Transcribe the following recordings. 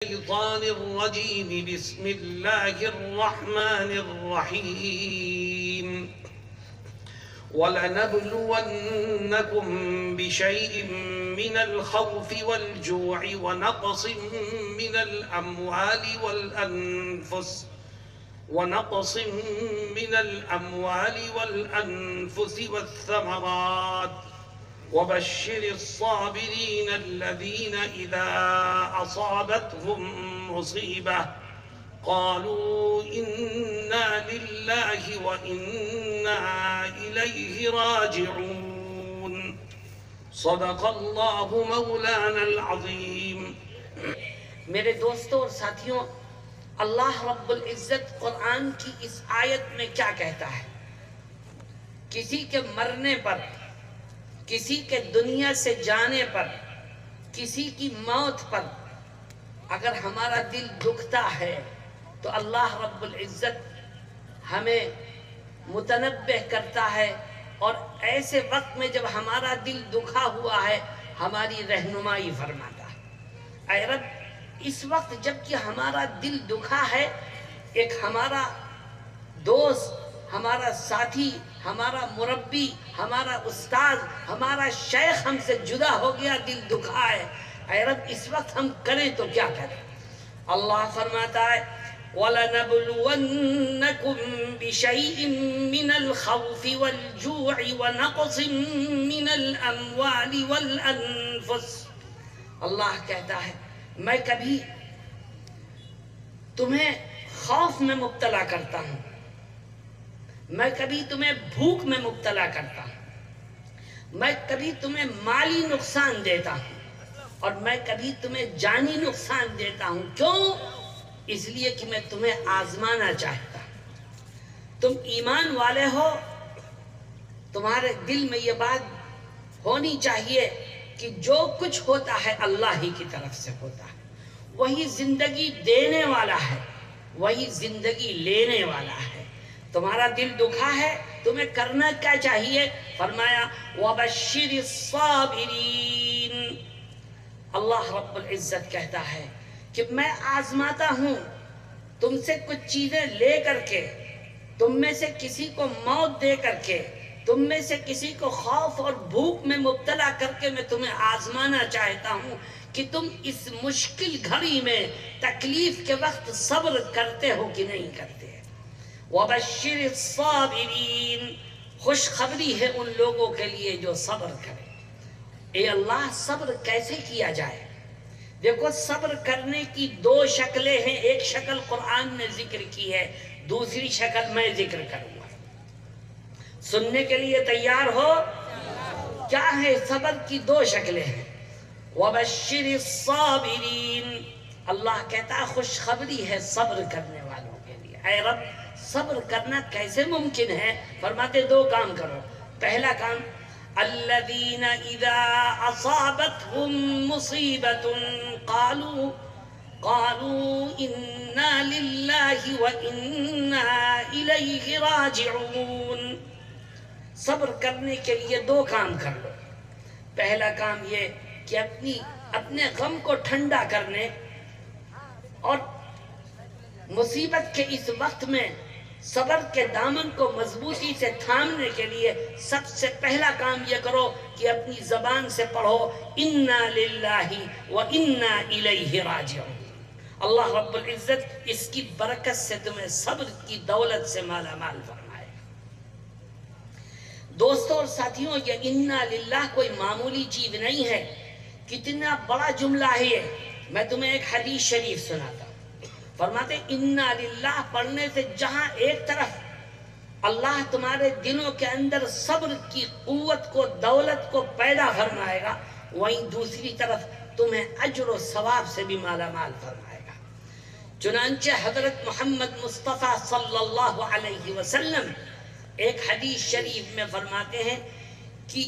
الشيطان الرجيم بسم الله الرحمن الرحيم ولنبلونكم بشيء من الخوف والجوع ونقص من الأموال والأنفس والثمرات وبشر الصابرين الذين إذا أصابتهم مصيبة قالوا إنا لله وإنا إليه راجعون صدق اللہ مولانا العظیم۔ میرے دوستوں اور ساتھیوں، اللہ رب العزت قرآن کی اس آیت میں کیا کہتا ہے؟ کسی کے مرنے پر، کسی کے دنیا سے جانے پر، کسی کی موت پر اگر ہمارا دل دکھتا ہے تو اللہ رب العزت ہمیں متنبہ کرتا ہے، اور ایسے وقت میں جب ہمارا دل دکھا ہوا ہے ہماری رہنمائی فرماتا ہے۔ اے رب، اس وقت جب کہ ہمارا دل دکھا ہے، ایک ہمارا دوست، ہمارا ساتھی، ہمارا مربی، ہمارا استاد، ہمارا شیخ ہم سے جدا ہو گیا، دل دکھا ہے، اے رب اس وقت ہم کریں تو کیا کریں؟ اللہ فرماتا ہے وَلَنَبْلُوَنَّكُمْ بِشَيْءٍ مِّنَ الْخَوْفِ وَالْجُوعِ وَنَقْصٍ مِّنَ الْأَمْوَالِ وَالْأَنفُسِ۔ اللہ کہتا ہے میں کبھی تمہیں خوف میں مبتلا کرتا ہوں، میں کبھی تمہیں بھوک میں مبتلا کرتا ہوں، میں کبھی تمہیں مالی نقصان دیتا ہوں، اور میں کبھی تمہیں جانی نقصان دیتا ہوں۔ کیوں؟ اس لیے کہ میں تمہیں آزمانا چاہتا ہوں۔ تم ایمان والے ہو، تمہارے دل میں یہ بات ہونی چاہیے کہ جو کچھ ہوتا ہے اللہ ہی کی طرف سے ہوتا ہے، وہی زندگی دینے والا ہے، وہی زندگی لینے والا ہے۔ تمہارا دل دکھا ہے، تمہیں کرنا کیا چاہیے؟ فرمایا وَبَشِّرِ الصَّابِرِينَ۔ اللہ رب العزت کہتا ہے کہ میں آزماتا ہوں تم سے کچھ چیزیں لے کر کے، تم میں سے کسی کو موت دے کر کے، تم میں سے کسی کو خوف اور بھوک میں مبتلا کر کے میں تمہیں آزمانا چاہتا ہوں کہ تم اس مشکل گھڑی میں، تکلیف کے وقت صبر کرتے ہو کہ نہیں کرتے۔ وَبَشِّرِ الصَّابِرِينَ، خوشخبری ہے ان لوگوں کے لیے جو صبر کریں۔ اے اللہ، صبر کیسے کیا جائے؟ دیکھو، صبر کرنے کی دو شکلیں ہیں، ایک شکل قرآن نے ذکر کی ہے، دوسری شکل میں ذکر کروں گا۔ سننے کے لیے تیار ہو؟ کیا ہے؟ صبر کی دو شکلیں ہیں۔ وَبَشِّرِ الصَّابِرِينَ، اللہ کہتا ہے خوشخبری ہے صبر کرنے والوں کے لیے۔ اے رب، صبر کرنا کیسے ممکن ہے؟ فرماتے دو کام کرو۔ پہلا کام الذین اذا اصابتهم مصیبۃ قالوا انا للہ وانا الیہ راجعون۔ صبر کرنے کے لیے دو کام کر لو۔ پہلا کام یہ کہ اپنے غم کو ٹھنڈا کرنے اور مصیبت کے اس وقت میں صبر کے دامن کو مضبوطی سے تھامنے کے لیے سب سے پہلا کام یہ کرو کہ اپنی زبان سے پڑھو انا للہ وانا الیہ راجعون۔ اللہ رب العزت اس کی برکت سے تمہیں صبر کی دولت سے مالا مال فرمائے۔ دوستوں اور ساتھیوں، یہ انا للہ کوئی معمولی چیز نہیں ہے، کتنا بڑا جملہ ہے یہ۔ میں تمہیں ایک حدیث شریف سناتا ہوں۔ فرماتے انا للہ پڑھنے سے جہاں ایک طرف اللہ تمہارے دلوں کے اندر صبر کی قوت کو، دولت کو پیدا فرمائے گا، وہیں دوسری طرف تمہیں اجر و ثواب سے بھی مالا مال فرمائے گا۔ چنانچہ حضرت محمد مصطفیٰ صلی اللہ علیہ وسلم ایک حدیث شریف میں فرماتے ہیں کہ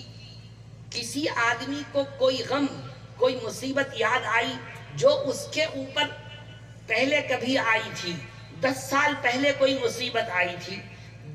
کسی آدمی کو کوئی غم، کوئی مصیبت یاد آئی جو اس کے اوپر پہلے کبھی آئی تھی، 10 سال پہلے کوئی مصیبت آئی تھی،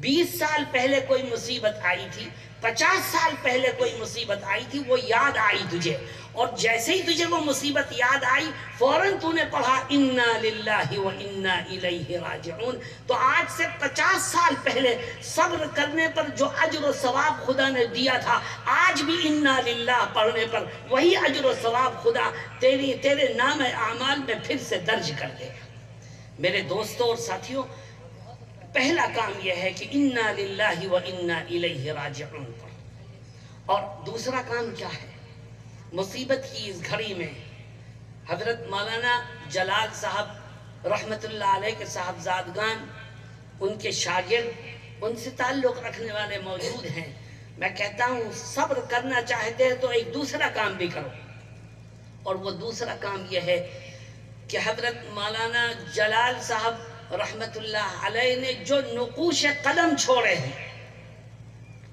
20 سال پہلے کوئی مصیبت آئی تھی، 50 سال پہلے کوئی مصیبت آئی تھی، وہ یاد آئی تجھے، اور جیسے ہی تجھے وہ مصیبت یاد آئی فوراً تو نے پڑھا انا للہ و انا الیہ راجعون. تو آج سے 50 سال پہلے صبر کرنے پر جو اجر و ثواب خدا نے دیا تھا، آج بھی انا للہ پڑھنے پر وہی اجر و ثواب خدا تیرے نام اعمال میں پھر سے درج کر دے گا. میرے دوستوں اور ساتھیوں، پہلا کام یہ ہے کہ انا للہ و انا الیہ راجعون پر. اور دوسرا کام کیا ہے؟ مصیبت کی اس گھڑی میں حضرت مولانا جلال صاحب رحمت اللہ علیہ کے صاحبزادگان، ان کے شاگرد، ان سے تعلق رکھنے والے موجود ہیں. میں کہتا ہوں صبر کرنا چاہتے ہیں تو ایک دوسرا کام بھی کرو، اور وہ دوسرا کام یہ ہے کہ حضرت مولانا جلال صاحب رحمت اللہ علیہ نے جو نقوش قلم چھوڑے ہیں،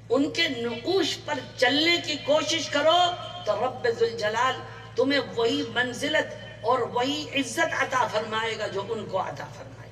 ان کے نقوش پر چلنے کی کوشش کرو تو رب ذوالجلال تمہیں وہی منزلت اور وہی عزت عطا فرمائے گا جو ان کو عطا فرمائے.